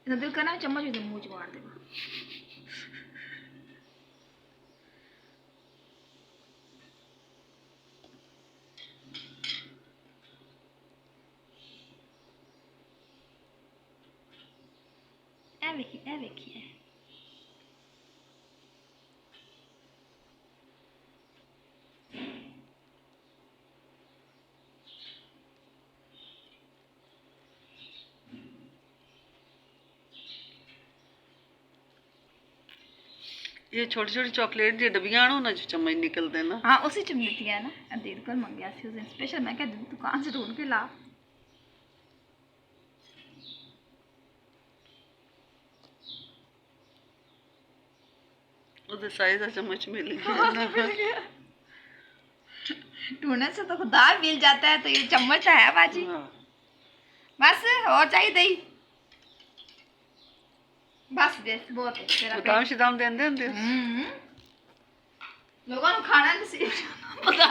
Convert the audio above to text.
इतना दिल करना चम्मच भी मुंह च मार देगा। ए देखिए ये छोटी छोटी चॉकलेट दी डब्बियां आनो ना जो चम्मच निकलते ना। हाँ उसी च मिलती है ना। दीदी को मंगया सी उस दिन स्पेशल। मैं क्या दुकान से ढूंढ के ला। ਉਹਦੇ ਸਾਈਜ਼ ਦਾ चम्मच मिल गया ना। ढूंढने से तो खुदा मिल जाता है। तो ये चम्मच तो है बाजी। बस और चाहिए ही बस बस बहुत है तेरा। बदाम शदाम देंदे हुंदे लोगों को खाना नसीब पता